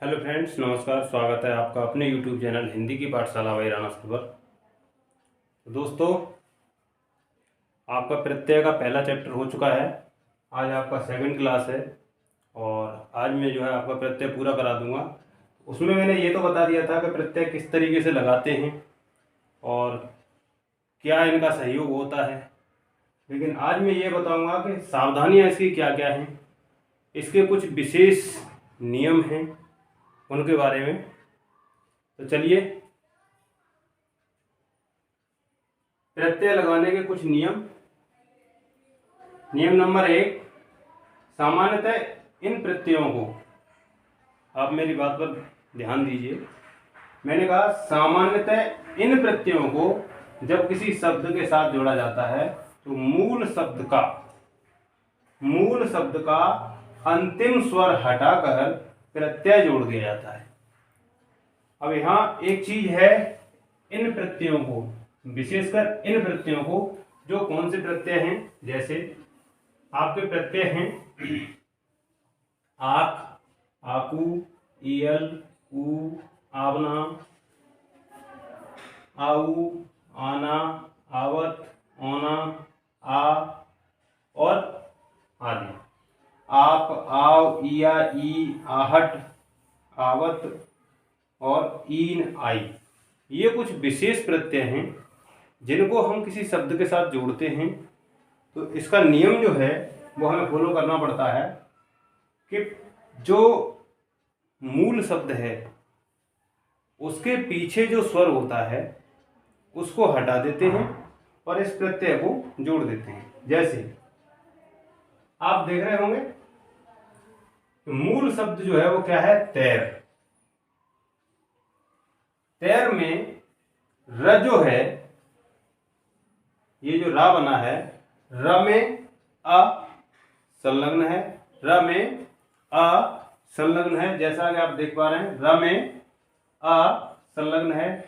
Hello friends, नमस्कार। स्वागत है आपका अपने यूट्यूब चैनल हिंदी की पाठशाला बाई राणा सर पर। तो दोस्तों, आपका प्रत्यय का पहला चैप्टर हो चुका है। आज आपका सेकंड क्लास है और आज मैं जो है आपका प्रत्यय पूरा करा दूंगा। उसमें मैंने ये तो बता दिया था कि प्रत्यय किस तरीके से लगाते हैं और क्या इनका सहयोग होता है, लेकिन आज मैं ये बताऊंगा कि सावधानियां इसकी क्या क्या हैं, इसके कुछ विशेष नियम हैं, उनके बारे में। तो चलिए, प्रत्यय लगाने के कुछ नियम। नियम नंबर 1, सामान्यतः इन प्रत्ययों को, आप मेरी बात पर ध्यान दीजिए। मैंने कहा सामान्यतः इन प्रत्ययों को जब किसी शब्द के साथ जोड़ा जाता है तो मूल शब्द का अंतिम स्वर हटाकर प्रत्यय जोड़ दिया जाता है। अब यहाँ एक चीज है, इन प्रत्ययों को, विशेषकर इन प्रत्ययों को, जो कौन से प्रत्यय हैं, जैसे आपके प्रत्यय हैं आक, आकू, इयल, ऊ, आवना, आऊ, आना, आवत, ओना, आ और आदि। आप, आव, इया, ई, आहट, आवत और ईन, आई, ये कुछ विशेष प्रत्यय हैं जिनको हम किसी शब्द के साथ जोड़ते हैं। तो इसका नियम जो है वो हमें फॉलो करना पड़ता है कि जो मूल शब्द है उसके पीछे जो स्वर होता है उसको हटा देते हैं और इस प्रत्यय को जोड़ देते हैं। जैसे आप देख रहे होंगे, मूल शब्द जो है वो क्या है, तैर। तैर में र जो है, ये जो रा बना है, र में अ संलग्न है, र में अ संलग्न है। जैसा कि आप देख पा रहे हैं, र में अ संलग्न है,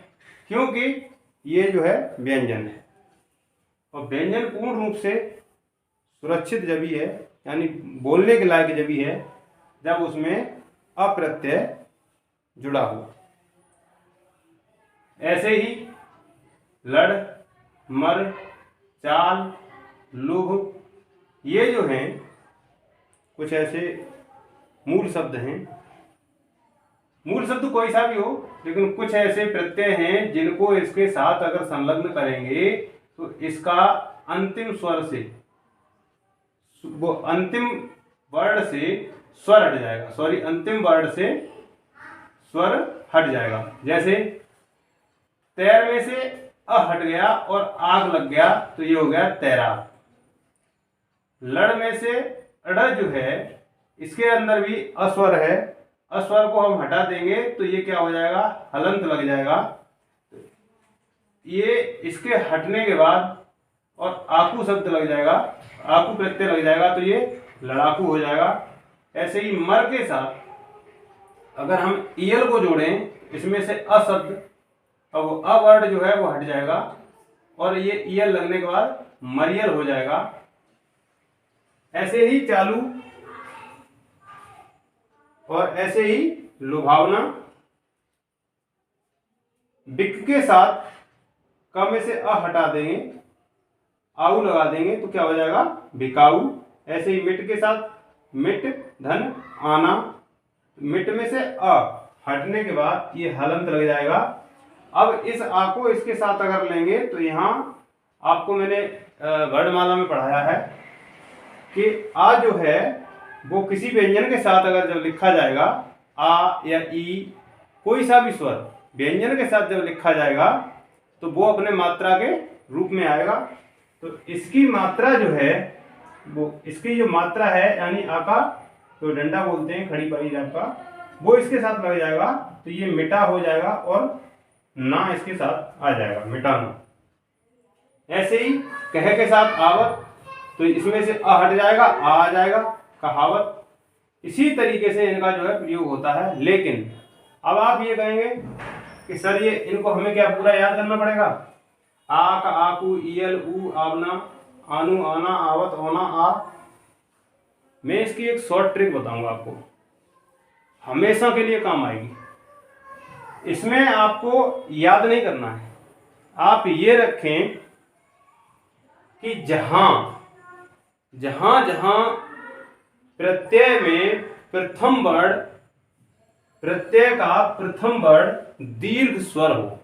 क्योंकि ये जो है व्यंजन है और व्यंजन पूर्ण रूप से सुरक्षित जब ही है, यानी बोलने के लायक जब ही है जब उसमें अप्रत्यय जुड़ा हो। ऐसे ही लड़, मर, चाल, लुभ, ये जो हैं कुछ ऐसे मूल शब्द हैं। मूल शब्द कोई सा भी हो, लेकिन कुछ ऐसे प्रत्यय हैं जिनको इसके साथ अगर संलग्न करेंगे तो इसका अंतिम स्वर से, वो अंतिम वर्ड से स्वर हट जाएगा, अंतिम वर्ड से स्वर हट जाएगा। जैसे तैर में से अ हट गया और आग लग गया तो ये हो गया तैरा। लड़ में से अड़ जो है, इसके अंदर भी अस्वर है, अस्वर को हम हटा देंगे तो ये क्या हो जाएगा, हलंत लग जाएगा। ये इसके हटने के बाद और आकू शब्द लग जाएगा, आकू प्रत्यय लग जाएगा तो ये लड़ाकू हो जाएगा। ऐसे ही मर के साथ अगर हम ईयल को जोड़ें, इसमें से अ शब्द, अब अ वर्ड जो है वो हट जाएगा और ये ईयल लगने के बाद मरियल हो जाएगा। ऐसे ही चालू और ऐसे ही लुभावना। बिक के साथ क में से अ हटा देंगे, आऊ लगा देंगे तो क्या हो जाएगा, बिकाऊ। ऐसे ही मिट के साथ मिट, धन, आना, मिट में से अ हटने के बाद ये हलंत लग जाएगा। अब इस आ को इसके साथ अगर लेंगे तो यहाँ आपको मैंने वर्णमाला में पढ़ाया है कि आ जो है वो किसी व्यंजन के साथ अगर जब लिखा जाएगा, आ या ई, कोई सा भी स्वर व्यंजन के साथ जब लिखा जाएगा तो वो अपने मात्रा के रूप में आएगा। तो इसकी मात्रा जो है, वो इसकी जो मात्रा है यानी आका, तो डंडा बोलते हैं, खड़ी पाई आपका, वो इसके साथ लग जाएगा तो ये मिटा हो जाएगा और ना इसके साथ आ जाएगा, मिटाना। ऐसे ही कह के साथ आवत, तो इसमें से अ हट जाएगा, आ जाएगा, कहावत। इसी तरीके से इनका जो है प्रयोग होता है। लेकिन अब आप ये कहेंगे कि सर ये इनको हमें क्या पूरा याद करना पड़ेगा, आ का आकू, ईयल, ऊ, आवना, आनू, आना, आवत, ओना, आ। मैं इसकी एक शॉर्ट ट्रिक बताऊंगा आपको। हमेशा के लिए काम आएगी। इसमें आपको याद नहीं करना है, आप ये रखें कि जहां जहां प्रत्यय में प्रथम वर्ण, प्रत्यय का प्रथम वर्ण दीर्घ स्वर हो।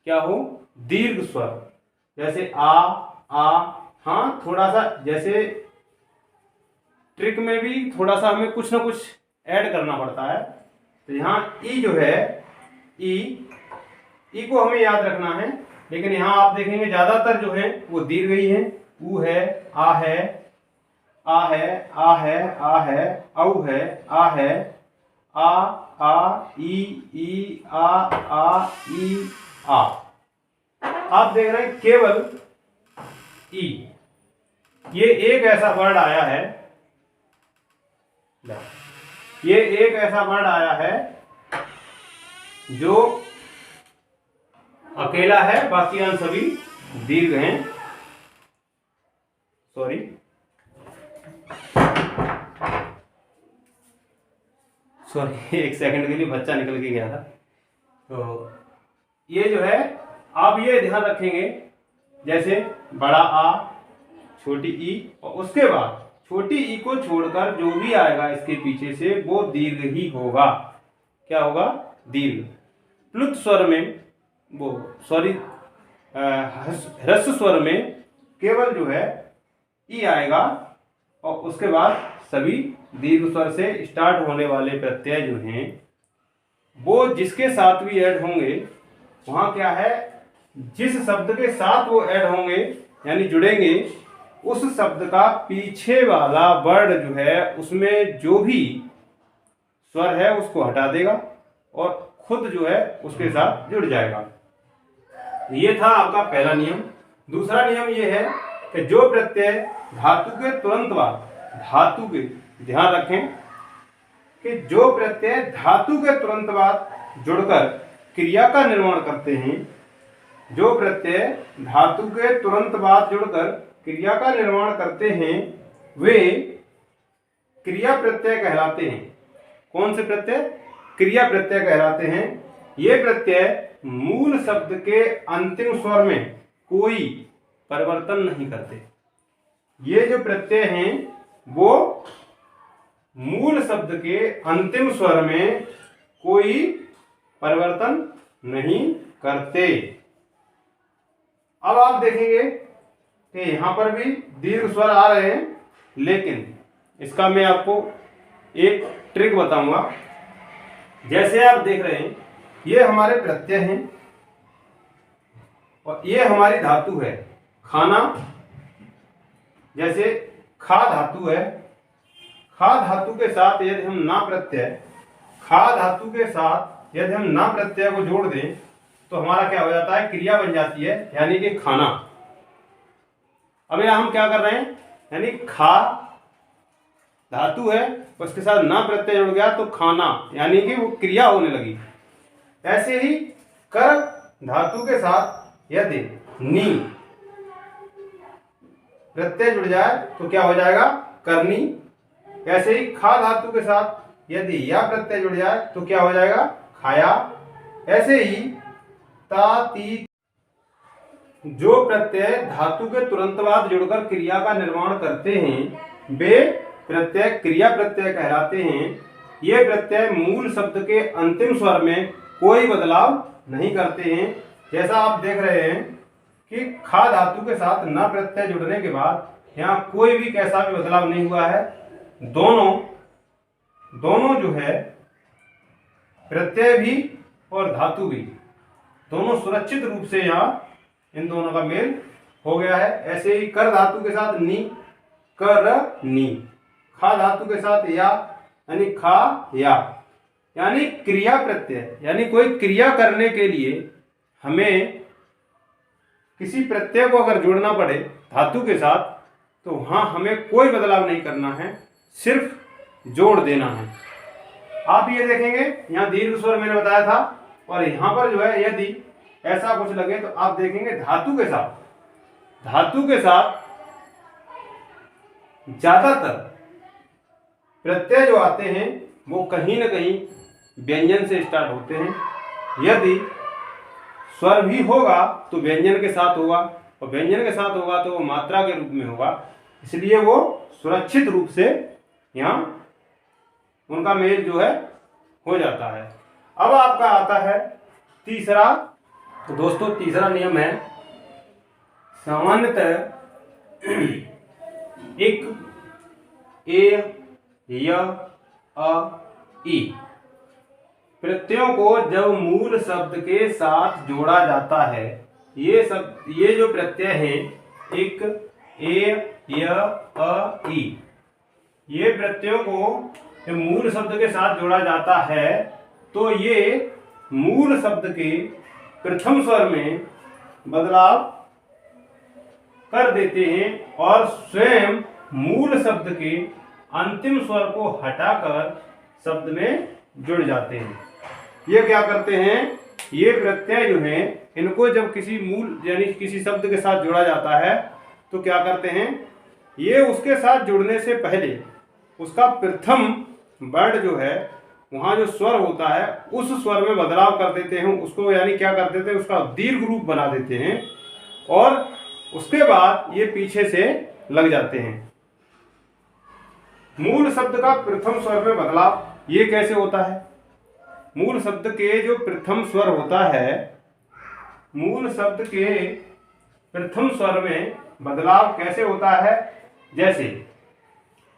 क्या हो? दीर्घ स्वर। जैसे आ, हाँ थोड़ा सा, जैसे ट्रिक में भी थोड़ा सा हमें कुछ ना कुछ ऐड करना पड़ता है। तो यहाँ ई जो है, ई को हमें याद रखना है, लेकिन यहाँ आप देखेंगे ज्यादातर जो है वो दीर्घ ही है। ऊ है, आ है, आ है, आ है, आ है, औ है, आ है, आ, ई, आ, ई, आ। आप देख रहे हैं केवल ई, ये एक ऐसा वर्ड आया है, ये एक ऐसा वर्ड आया है जो अकेला है, बाकी अन्य सभी दीर्घ हैं। सॉरी, एक सेकंड के लिए बच्चा निकल के गया था। तो ये जो है, आप ये ध्यान रखेंगे, जैसे बड़ा आ, छोटी ई, और उसके बाद छोटी ई को छोड़कर जो भी आएगा इसके पीछे से वो दीर्घ ही होगा। क्या होगा? दीर्घ। प्लुत स्वर में वो, सॉरी, ह्रस्व स्वर में केवल जो है ई आएगा, और उसके बाद सभी दीर्घ स्वर से स्टार्ट होने वाले प्रत्यय जो हैं वो जिसके साथ भी ऐड होंगे, वहां क्या है, जिस शब्द के साथ वो ऐड होंगे यानी जुड़ेंगे, उस शब्द का पीछे वाला वर्ण जो है उसमें जो भी स्वर है उसको हटा देगा और खुद जो है उसके साथ जुड़ जाएगा। ये था आपका पहला नियम। दूसरा नियम ये है कि जो प्रत्यय धातु के तुरंत बाद, धातु के, ध्यान रखें कि जो प्रत्यय धातु के तुरंत बाद जुड़कर क्रिया का निर्माण करते हैं, जो प्रत्यय धातु के तुरंत बाद जुड़कर क्रिया का निर्माण करते हैं, वे क्रिया प्रत्यय कहलाते हैं। कौन से प्रत्यय? क्रिया प्रत्यय कहलाते हैं। ये प्रत्यय मूल शब्द के अंतिम स्वर में कोई परिवर्तन नहीं करते। ये जो प्रत्यय हैं वो मूल शब्द के अंतिम स्वर में कोई परिवर्तन नहीं करते। अब आप देखेंगे कि यहां पर भी दीर्घ स्वर आ रहे हैं, लेकिन इसका मैं आपको एक ट्रिक बताऊंगा। जैसे आप देख रहे हैं, ये हमारे प्रत्यय हैं और ये हमारी धातु है खाना। जैसे खा धातु है, खा धातु के साथ यदि हम ना प्रत्यय, खा धातु के साथ यदि हम ना प्रत्यय को जोड़ दें तो हमारा क्या हो जाता है, क्रिया बन जाती है, यानी कि खाना। अब यहां हम क्या कर रहे हैं, यानी खा धातु है उसके साथ ना प्रत्यय जुड़ गया तो खाना, यानी कि वो क्रिया होने लगी। ऐसे ही कर धातु के साथ यदि नी प्रत्यय जुड़ जाए तो क्या हो जाएगा, करनी। ऐसे ही खा धातु के साथ यदि या प्रत्यय जुड़ जाए तो क्या हो जाएगा, खाया। ऐसे ही ता ती, जो प्रत्यय धातु के तुरंत बाद जुड़कर क्रिया का निर्माण करते हैं वे प्रत्यय क्रिया प्रत्यय कहलाते हैं। ये प्रत्यय मूल शब्द के अंतिम स्वर में कोई बदलाव नहीं करते हैं। जैसा आप देख रहे हैं कि खा धातु के साथ न प्रत्यय जुड़ने के बाद यहाँ कोई भी कैसा भी बदलाव नहीं हुआ है। दोनों जो है प्रत्यय भी और धातु भी दोनों सुरक्षित रूप से यहाँ इन दोनों का मेल हो गया है। ऐसे ही कर धातु के साथ नी, कर नी, खा धातु के साथ या, यानी खा या, यानी क्रिया प्रत्यय, यानी कोई क्रिया करने के लिए हमें किसी प्रत्यय को अगर जोड़ना पड़े धातु के साथ तो वहां हमें कोई बदलाव नहीं करना है, सिर्फ जोड़ देना है। आप ये देखेंगे यहाँ दीर्घ स्वर मैंने बताया था, और यहाँ पर जो है यदि ऐसा कुछ लगे तो आप देखेंगे धातु के साथ ज्यादातर प्रत्यय जो आते हैं वो कहीं ना कहीं व्यंजन से स्टार्ट होते हैं। यदि स्वर भी होगा तो व्यंजन के साथ होगा, और व्यंजन के साथ होगा तो वो मात्रा के रूप में होगा, इसलिए वो सुरक्षित रूप से यहाँ उनका मेल जो है हो जाता है। अब आपका आता है तीसरा। तो दोस्तों तीसरा नियम है सामान्यतः इक, ए, य, अ, ई प्रत्ययों को जब मूल शब्द के साथ जोड़ा जाता है, ये जो प्रत्यय हैं इक, ए, य, अ, ई, ये प्रत्ययों को जब मूल शब्द के साथ जोड़ा जाता है तो ये मूल शब्द के प्रथम स्वर में बदलाव कर देते हैं और स्वयं मूल शब्द के अंतिम स्वर को हटाकर शब्द में जुड़ जाते हैं। ये क्या करते हैं, ये प्रत्यय जो हैं इनको जब किसी मूल यानी किसी शब्द के साथ जोड़ा जाता है तो क्या करते हैं, ये उसके साथ जुड़ने से पहले उसका प्रथम वर्ण जो है वहाँ जो स्वर होता है उस स्वर में बदलाव कर देते हैं, उसको यानी क्या कर देते हैं, उसका दीर्घ रूप बना देते हैं और उसके बाद ये पीछे से लग जाते हैं। मूल शब्द का प्रथम स्वर में बदलाव ये कैसे होता है, मूल शब्द के जो प्रथम स्वर होता है, मूल शब्द के प्रथम स्वर में बदलाव कैसे होता है, जैसे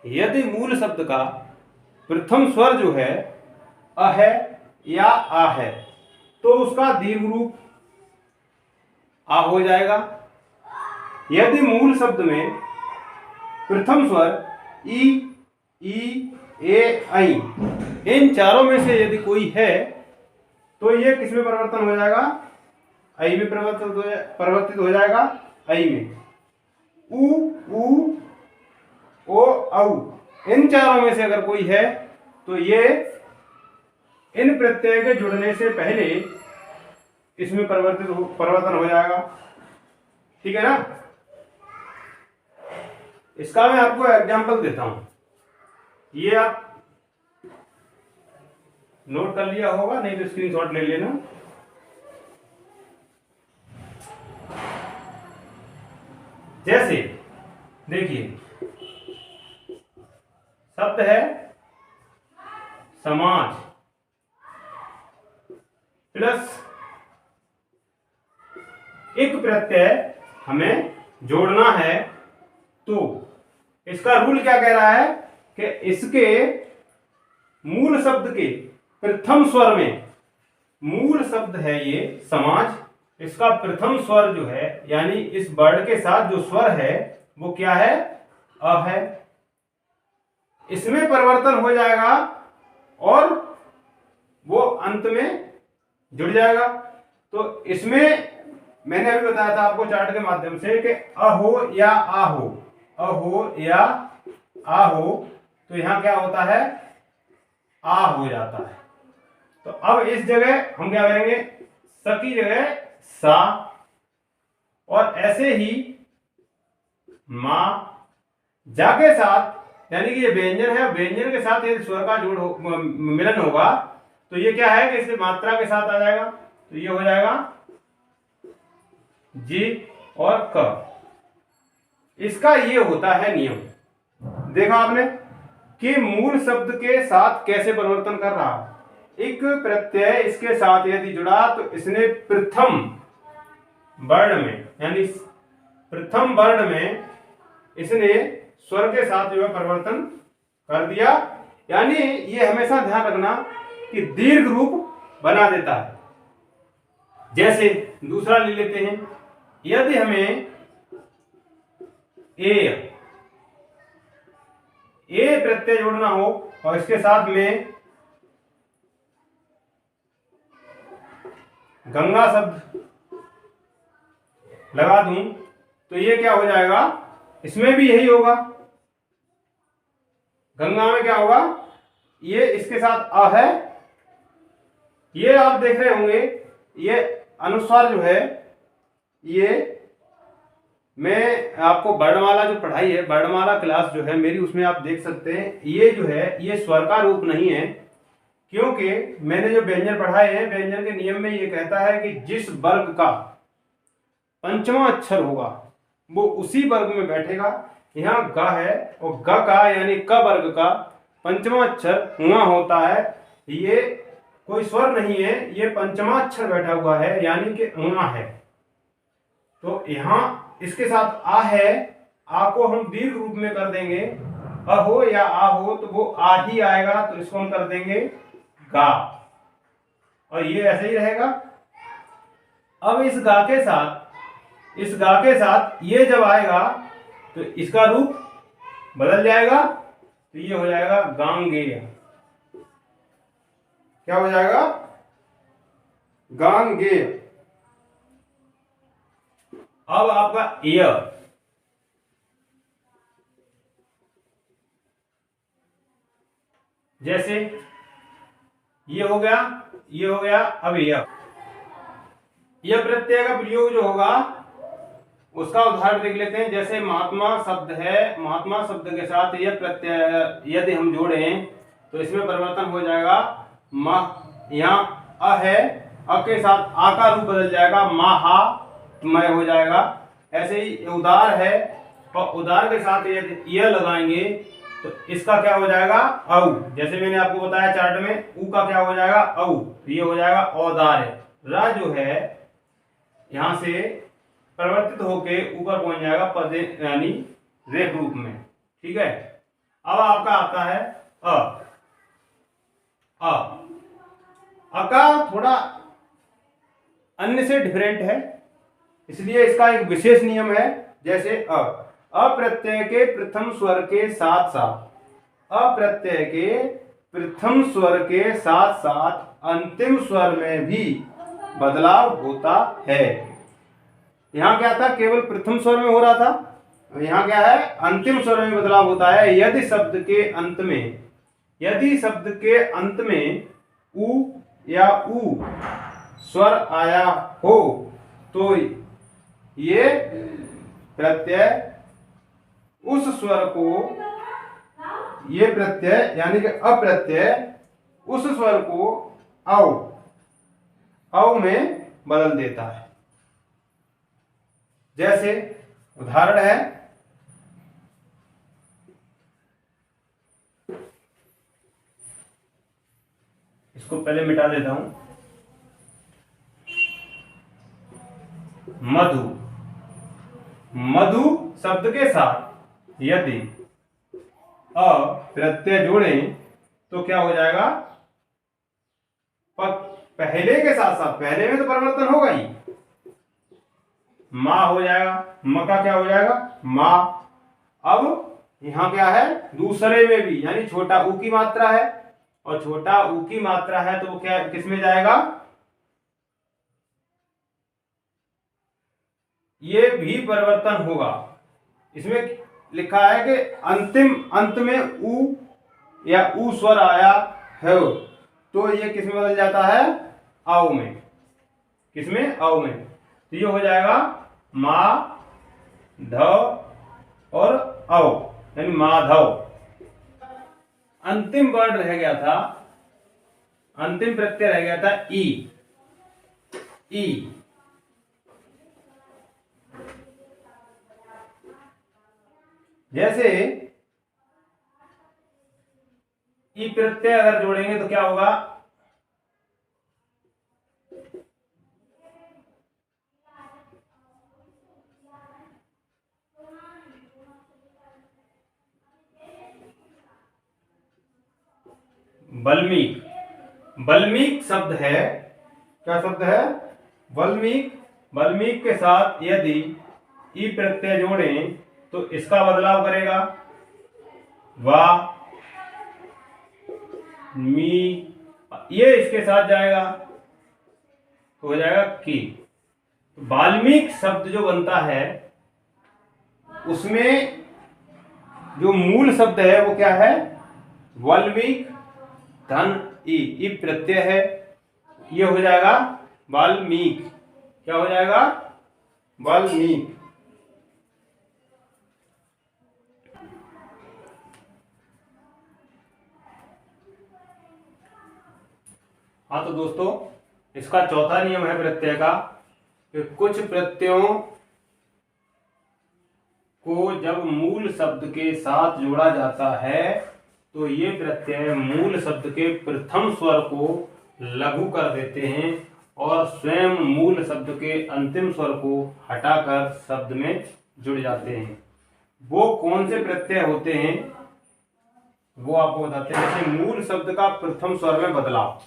यदि मूल शब्द का प्रथम स्वर जो है अ है या आ है तो उसका दीर्घ रूप आ हो जाएगा। यदि मूल शब्द में प्रथम स्वर ई, ए, ऐ इन चारों में से यदि कोई है तो ये किस में परिवर्तन हो जाएगा, ऐ में परिवर्तित हो जाएगा, ऐ में। उ, ओ, औ इन चारों में से अगर कोई है तो ये इन प्रत्यय के जुड़ने से पहले इसमें परिवर्तन हो जाएगा। ठीक है ना। इसका मैं आपको एग्जांपल देता हूं, ये आप नोट कर लिया होगा, नहीं तो स्क्रीनशॉट ले लेना। जैसे देखिए शब्द है समाज प्लस एक प्रत्यय हमें जोड़ना है, तो इसका रूल क्या कह रहा है कि इसके मूल शब्द के प्रथम स्वर में, मूल शब्द है ये समाज, इसका प्रथम स्वर जो है यानी इस वर्ण के साथ जो स्वर है वो क्या है, अ है, इसमें परिवर्तन हो जाएगा और वो अंत में जुड़ जाएगा। तो इसमें मैंने अभी बताया था आपको चार्ट के माध्यम से कि अ हो या आ हो, अ हो या आ हो, तो यहां क्या होता है, आ हो जाता है। तो अब इस जगह हम क्या करेंगे, स की जगह सा, और ऐसे ही मां, जा के साथ यानी कि ये व्यंजन है, व्यंजन के साथ यदि स्वर का मिलन होगा तो ये क्या है कि इसकी मात्रा के साथ आ जाएगा, तो ये हो जाएगा जी और क। इसका ये होता है नियम। देखा आपने कि मूल शब्द के साथ कैसे परिवर्तन कर रहा, एक प्रत्यय इसके साथ यदि जुड़ा तो इसने प्रथम वर्ण में यानी प्रथम वर्ण में इसने स्वर के साथ जो है परिवर्तन कर दिया, यानी ये हमेशा ध्यान रखना कि दीर्घ रूप बना देता है। जैसे दूसरा ले लेते हैं, यदि हमें ए प्रत्यय जोड़ना हो और इसके साथ में गंगा शब्द लगा दूं तो ये क्या हो जाएगा, इसमें भी यही होगा। गंगा में क्या होगा, ये इसके साथ अ है, ये आप देख रहे होंगे ये अनुस्वार जो है ये मैं आपको वर्णमाला जो पढ़ाई है, वर्णमाला क्लास जो है मेरी, उसमें आप देख सकते हैं ये जो है ये स्वर का रूप नहीं है, क्योंकि मैंने जो व्यंजन पढ़ाए हैं व्यंजन के नियम में ये कहता है कि जिस वर्ग का पंचवां अक्षर होगा वो उसी वर्ग में बैठेगा। यहाँ ग है और ग का यानी क वर्ग का पंचवां अक्षर ङ होता है, ये कोई स्वर नहीं है, ये पंचवां अक्षर बैठा हुआ है यानी कि ङ है। तो यहाँ इसके साथ आ है, आ को हम दीर्घ रूप में कर देंगे, अ हो या आ हो तो वो आ ही आएगा, तो इसको हम कर देंगे गा, और ये ऐसे ही रहेगा। अब इस गा के साथ, इस गा के साथ ये जब आएगा तो इसका रूप बदल जाएगा, तो ये हो जाएगा गांगेय। क्या हो जाएगा? गांगेय। अब आपका य, जैसे ये हो गया, ये हो गया, अब यह प्रत्यय का प्रयोग जो होगा उसका उदाहरण देख लेते हैं। जैसे महात्मा शब्द है, महात्मा शब्द के साथ यह प्रत्यय यदि हम जोड़ें तो इसमें परिवर्तन हो जाएगा म, यहाँ अ है, अ के साथ आ का रूप बदल जाएगा, महा मय हो जाएगा। ऐसे ही उदार है, और उदार के साथ यदि यह लगाएंगे तो इसका क्या हो जाएगा? औ। जैसे मैंने आपको बताया चार्ट में, ऊ का क्या हो जाएगा? औ, तो ये हो जाएगा औदार है। रा जो है यहां से परिवर्तित होके ऊपर पहुंच जाएगा पद यानी रेफ रूप में। ठीक है, अब आपका आता है अ। अ का थोड़ा अन्य से डिफरेंट है, इसलिए इसका एक विशेष नियम है। जैसे अप्रत्यय के प्रथम स्वर के साथ साथ, अप्रत्यय के प्रथम स्वर के साथ साथ अंतिम स्वर में भी बदलाव होता है। यहां क्या था? केवल प्रथम स्वर में हो रहा था, यहां क्या है? अंतिम स्वर में बदलाव होता है। यदि शब्द के अंत में, यदि शब्द के अंत में उ या ऊ स्वर आया हो तो ये प्रत्यय उस स्वर को, ये प्रत्यय यानी कि अप्रत्यय उस स्वर को औ में बदल देता है। जैसे उदाहरण है, इसको पहले मिटा देता हूं। मधु, मधु शब्द के साथ यदि अ प्रत्यय जोड़ें तो क्या हो जाएगा? पहले के साथ साथ, पहले में तो परिवर्तन होगा ही, मां हो जाएगा, म का क्या हो जाएगा? मां। अब यहां क्या है? दूसरे में भी, यानी छोटा ऊ की मात्रा है, और छोटा ऊ की मात्रा है तो वो क्या किसमें जाएगा? ये भी परिवर्तन होगा। इसमें लिखा है कि अंतिम अंत में ऊ या ऊ स्वर आया है तो ये किसमें बदल जाता है? औ में। किसमें? औ में। तो ये हो जाएगा मा धव और औ, यानी माधव। अंतिम वर्ड रह गया था, अंतिम प्रत्यय रह गया था ई। ई जैसे ई प्रत्यय अगर जोड़ेंगे तो क्या होगा? बल्मीक। बल्मीक शब्द है, क्या शब्द है? बल्मीक। बल्मीक के साथ यदि ई प्रत्यय जोड़ें तो इसका बदलाव करेगा वा, मी, ये इसके साथ जाएगा तो हो जाएगा की। वाल्मीकि शब्द जो बनता है उसमें जो मूल शब्द है वो क्या है? वाल्मीकि धन ई प्रत्यय है, ये हो जाएगा वाल्मीकि। क्या हो जाएगा? वाल्मीकि। हाँ तो दोस्तों, इसका चौथा नियम है प्रत्यय का कि कुछ प्रत्ययों को जब मूल शब्द के साथ जोड़ा जाता है तो ये प्रत्यय मूल शब्द के प्रथम स्वर को लघु कर देते हैं और स्वयं मूल शब्द के अंतिम स्वर को हटाकर शब्द में जुड़ जाते हैं। वो कौन से प्रत्यय होते हैं वो आपको बताते हैं। जैसे मूल शब्द का प्रथम स्वर में बदलाव,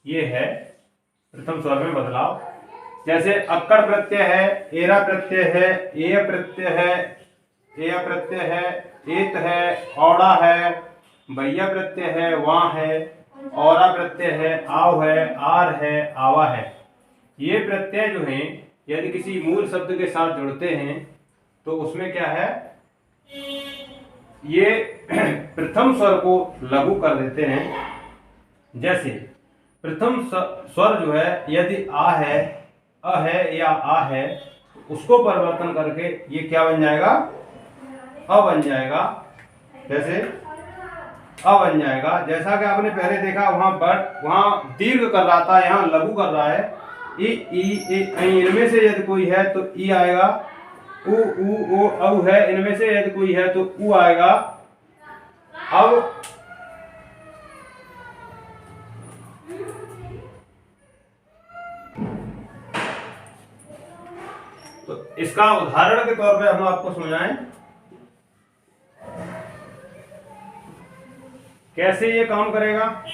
ये है प्रथम स्वर में बदलाव। जैसे अक्कड़ प्रत्यय है, एरा प्रत्यय है, एय प्रत्यय है, एय प्रत्यय है, एत है, औड़ा है, बैया प्रत्यय है, वहाँ है, औरा प्रत्यय है, आव है, आर है, आवा है। ये प्रत्यय जो हैं यदि किसी मूल शब्द के साथ जुड़ते हैं तो उसमें क्या है, ये प्रथम स्वर को लघु कर देते हैं। जैसे प्रथम स्वर जो है यदि आ है, अ है या आ है, उसको परिवर्तन करके ये क्या बन जाएगा, अ बन जाएगा। जैसे अ बन जाएगा। जैसा कि आपने पहले देखा वहां दीर्घ कर रहा था, यहाँ लघु कर रहा है। इनमें से यदि कोई है तो ई आएगा, उ ऊ ओ औ है, इनमें से यदि कोई है तो उ आएगा। अब तो इसका उदाहरण के तौर पे हम आपको समझाएं कैसे ये काम करेगा।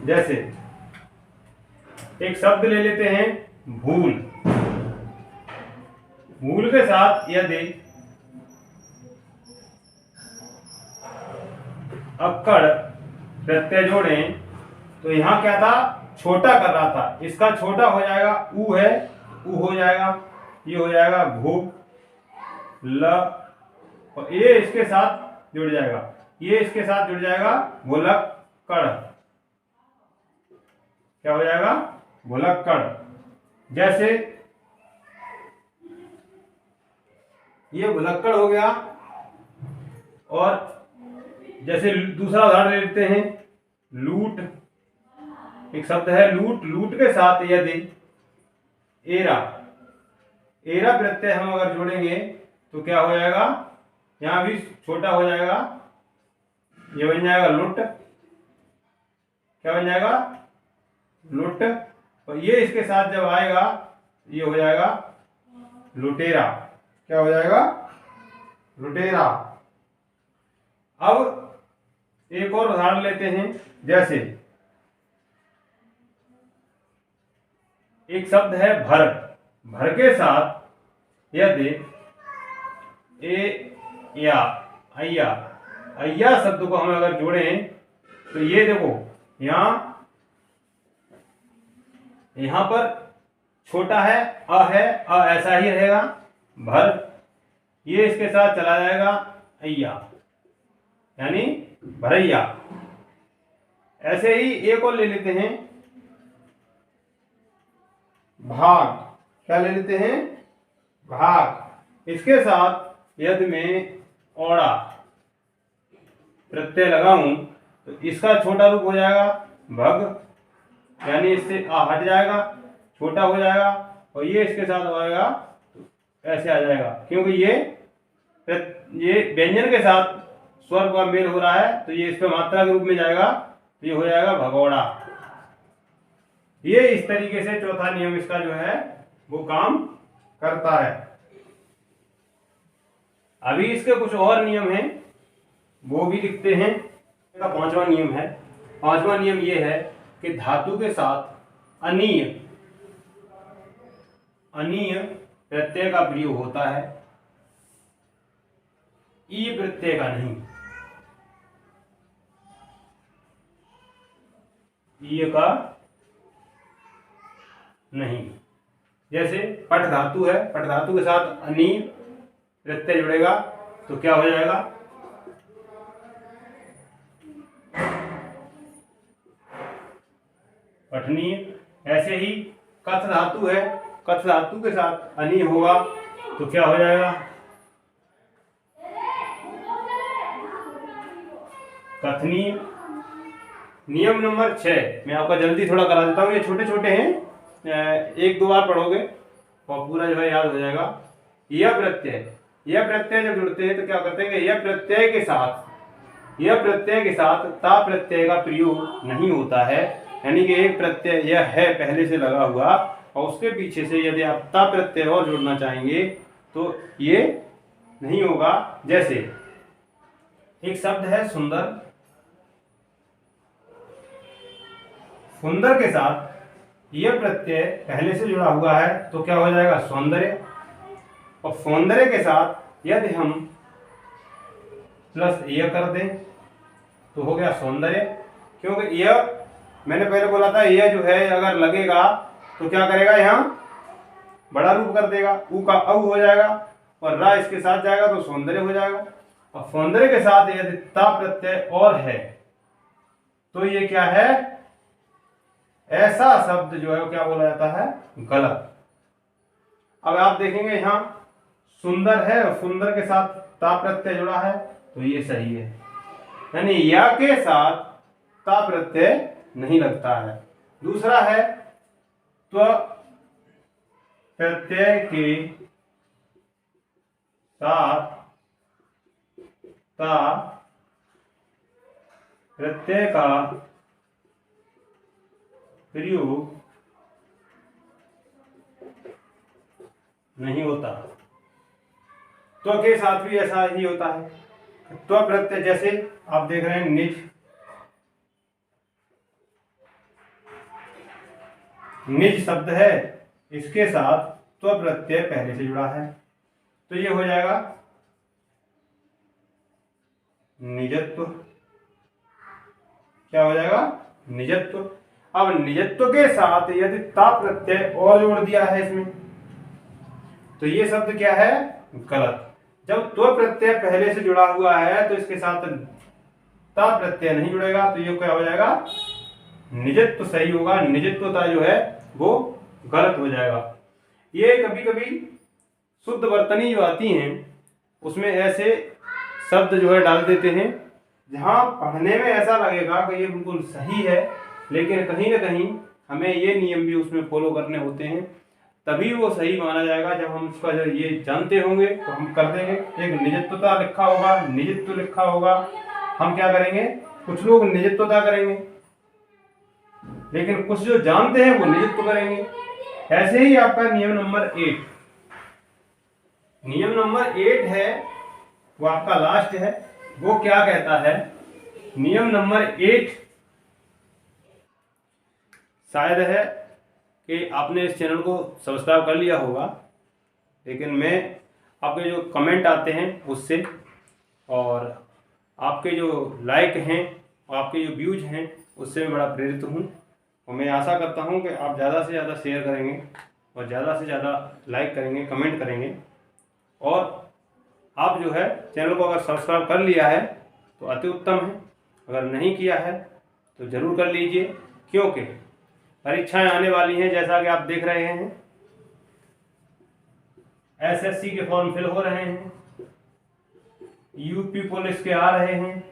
जैसे एक शब्द ले लेते हैं भूल। भूल के साथ यदि अक्कड़ प्रत्यय जोड़ें तो यहां क्या था, छोटा कर रहा था, इसका छोटा हो जाएगा, ऊ है, ऊ हो जाएगा, ये हो जाएगा भू ल, और ये इसके साथ जुड़ जाएगा, ये इसके साथ जुड़ जाएगा भुलक्कड़। क्या हो जाएगा, भुलक्कड़। जैसे ये भुलक्कड़ हो गया। और जैसे दूसरा उदाहरण ले लेते हैं लूट। एक शब्द है लूट, लूट के साथ यदि एरा, एरा प्रत्यय हम अगर जोड़ेंगे तो क्या हो जाएगा, यहां भी छोटा हो जाएगा, ये बन जाएगा लुट। क्या बन जाएगा, लुट। और ये इसके साथ जब आएगा ये हो जाएगा लुटेरा। क्या हो जाएगा, लुटेरा। अब एक और उदाहरण लेते हैं। जैसे एक शब्द है भर, भर के साथ यदि ए या अय्या, अय्या शब्द को हम अगर जोड़ें तो ये देखो यहां पर छोटा है, अ ऐसा ही रहेगा भर, ये इसके साथ चला जाएगा अय्या, यानी भरैया। ऐसे ही एक और ले लेते हैं भाग। क्या ले लेते हैं, भाग। इसके साथ यदि मैं औड़ा प्रत्यय लगाऊं तो इसका छोटा रूप हो जाएगा भग, यानी इससे आ हट जाएगा, छोटा हो जाएगा, और ये इसके साथ आएगा ऐसे आ जाएगा, क्योंकि ये व्यंजन के साथ स्वर का मेल हो रहा है तो ये इस पे मात्रा के रूप में जाएगा, तो ये हो जाएगा भगौड़ा। ये इस तरीके से चौथा नियम इसका जो है वो काम करता है। अभी इसके कुछ और नियम हैं वो भी लिखते हैं। इसका पांचवा नियम है। पांचवा नियम ये है कि धातु के साथ अनीय, अनीय प्रत्यय का प्रयोग होता है, ई प्रत्यय का नहीं। ई का नहीं। जैसे पट धातु है, पट धातु के साथ अनी प्रत्यय जुड़ेगा तो क्या हो जाएगा, पठनीय। ऐसे ही कथ धातु है, कथ धातु के साथ अनी होगा तो क्या हो जाएगा, कथनीय। नियम नंबर 6 मैं आपका जल्दी थोड़ा करा देता हूँ, ये छोटे छोटे हैं, एक दो बार पढ़ोगे और पूरा जो है याद हो जाएगा। यह प्रत्यय जब जुड़ते हैं तो क्या करते हैं कि यह प्रत्यय के साथ ता प्रत्यय का प्रयोग नहीं होता है, यानी कि एक प्रत्यय यह है पहले से लगा हुआ और उसके पीछे से यदि आप ता प्रत्यय और जोड़ना चाहेंगे तो ये नहीं होगा। जैसे एक शब्द है सुंदर, सुंदर के साथ यह प्रत्यय पहले से जुड़ा हुआ है तो क्या हो जाएगा सौंदर्य, और सौंदर्य के साथ यदि हम प्लस यह कर दें तो हो गया सौंदर्य। क्योंकि यह मैंने पहले बोला था यह जो है अगर लगेगा तो क्या करेगा, यहाँ बड़ा रूप कर देगा, ऊ का औ हो जाएगा और रा इसके साथ जाएगा तो सौंदर्य हो जाएगा। और सौंदर्य के साथ यदि ता प्रत्यय और है तो ये क्या है, ऐसा शब्द जो है वो क्या बोला जाता है, गलत। अब आप देखेंगे यहाँ सुंदर है और सुंदर के साथ ता प्रत्यय जुड़ा है तो ये सही है, यानी या के साथ ता प्रत्यय नहीं लगता है। दूसरा है त्व प्रत्यय के साथ ता प्रत्यय का प्रयोग नहीं होता। त्व के साथ भी ऐसा ही होता है। त्व प्रत्यय जैसे आप देख रहे हैं निज शब्द है, इसके साथ त्व प्रत्यय पहले से जुड़ा है तो ये हो जाएगा निजत्व। क्या हो जाएगा, निजत्व। अब निजत्व के साथ यदि ता प्रत्यय और जोड़ दिया है इसमें तो ये शब्द क्या है, गलत। जब त्व प्रत्यय पहले से जुड़ा हुआ है तो इसके साथ ता प्रत्यय नहीं जुड़ेगा तो ये क्या हो जाएगा, निजत्व सही होगा, निजत्वता जो है वो गलत हो जाएगा। ये कभी कभी शुद्ध वर्तनी जो आती हैं उसमें ऐसे शब्द जो है डाल देते हैं जहां पढ़ने में ऐसा लगेगा कि ये बिल्कुल सही है, लेकिन कहीं ना कहीं हमें ये नियम भी उसमें फॉलो करने होते हैं, तभी वो सही माना जाएगा। जब हम उसका जो ये जानते होंगे तो हम कर देंगे। एक निजत्वता लिखा होगा, निजत्व लिखा होगा, हम क्या करेंगे, कुछ लोग निजत्वता करेंगे लेकिन कुछ जो जानते हैं वो निजत्व करेंगे। ऐसे ही आपका नियम नंबर 8, नियम नंबर 8 है वो आपका लास्ट है। वो क्या कहता है, नियम नंबर 8 शायद है कि आपने इस चैनल को सब्सक्राइब कर लिया होगा, लेकिन मैं आपके जो कमेंट आते हैं उससे और आपके जो लाइक हैं और आपके जो व्यूज हैं उससे मैं बड़ा प्रेरित हूँ और मैं आशा करता हूँ कि आप ज़्यादा से ज़्यादा शेयर करेंगे और ज़्यादा से ज़्यादा लाइक करेंगे, कमेंट करेंगे। और आप जो है चैनल को अगर सब्सक्राइब कर लिया है तो अति उत्तम है, अगर नहीं किया है तो ज़रूर कर लीजिए, क्योंकि परीक्षाएं आने वाली हैं। जैसा कि आप देख रहे हैं एसएससी के फॉर्म फिल हो रहे हैं, यूपी पुलिस के आ रहे हैं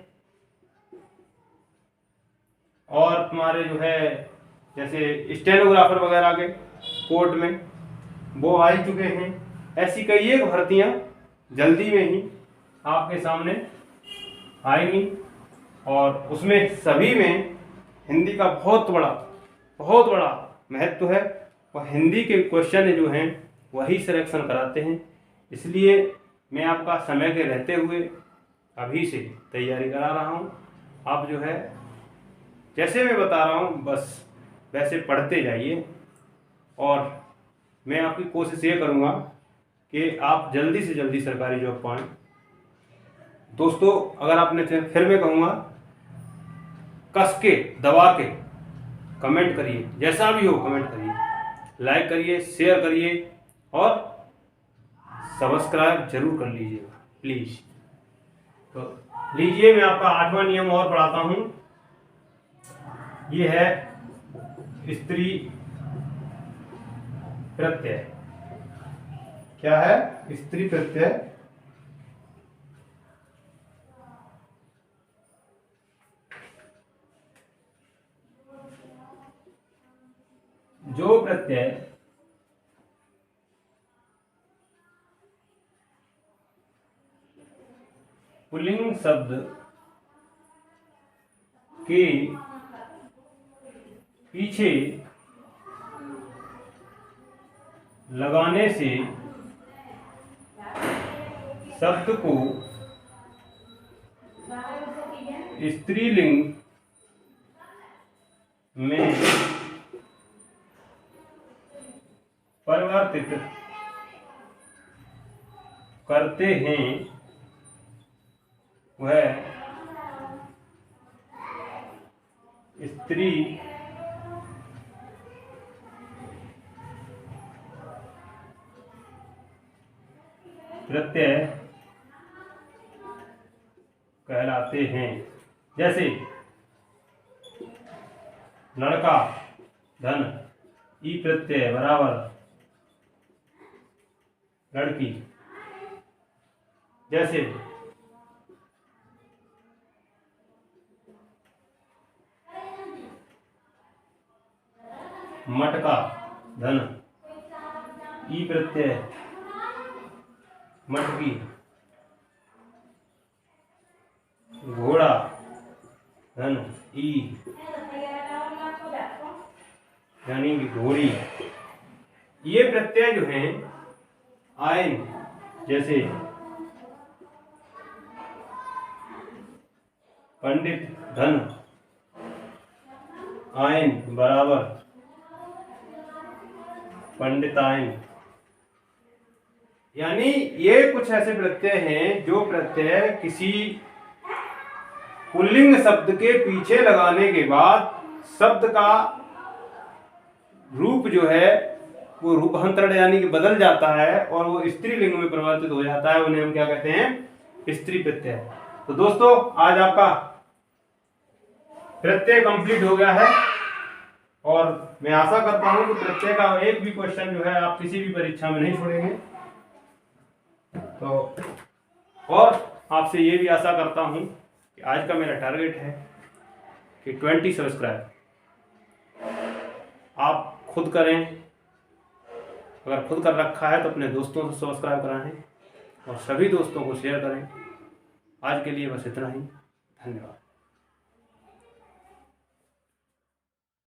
और तुम्हारे जो है जैसे स्टेनोग्राफर वगैरह के कोर्ट में वो आ ही चुके हैं। ऐसी कई एक भर्तियां जल्दी में ही आपके सामने आएंगी और उसमें सभी में हिंदी का बहुत बड़ा महत्व है और हिंदी के क्वेश्चन जो हैं वही सिलेक्शन कराते हैं। इसलिए मैं आपका समय के रहते हुए अभी से तैयारी करा रहा हूँ। आप जो है जैसे मैं बता रहा हूँ बस वैसे पढ़ते जाइए और मैं आपकी कोशिश ये करूँगा कि आप जल्दी से जल्दी सरकारी जॉब पाएँ। दोस्तों अगर आपने फिर मैं कहूँगा कस के दबा के कमेंट करिए, जैसा भी हो कमेंट करिए, लाइक करिए, शेयर करिए और सब्सक्राइब जरूर कर लीजिएगा प्लीज़। तो लीजिए मैं आपका 8वां नियम और पढ़ाता हूँ। ये है स्त्री प्रत्यय। क्या है, स्त्री प्रत्यय। जो प्रत्यय पुल्लिंग शब्द के पीछे लगाने से शब्द को स्त्रीलिंग में परिवर्तित करते हैं वह स्त्री प्रत्यय कहलाते हैं। जैसे लड़का धन ई प्रत्यय बराबर लड़की। जैसे मटका धन ई प्रत्यय मटकी। घोड़ा धन ई यानी कि घोड़ी। ये प्रत्यय जो हैं आयन, जैसे पंडित धन आयन बराबर पंडितायन। यानी ये कुछ ऐसे प्रत्यय हैं जो प्रत्यय किसी पुल्लिंग शब्द के पीछे लगाने के बाद शब्द का रूप जो है वो रूपांतरण यानी कि बदल जाता है और वो स्त्रीलिंग में परिवर्तित हो जाता है। उन्हें हम क्या कहते हैं? स्त्री प्रत्यय। तो दोस्तों आज आपका प्रत्यय कंप्लीट हो गया है और मैं आशा करता हूं कि प्रत्यय का एक भी क्वेश्चन जो है आप किसी भी परीक्षा में नहीं छोड़ेंगे। तो और आपसे ये भी आशा करता हूं कि आज का मेरा टारगेट है कि 20 सब्सक्राइब आप खुद करें। अगर खुद कर रखा है तो अपने दोस्तों से सब्सक्राइब कराएं और सभी दोस्तों को शेयर करें। आज के लिए बस इतना ही। धन्यवाद।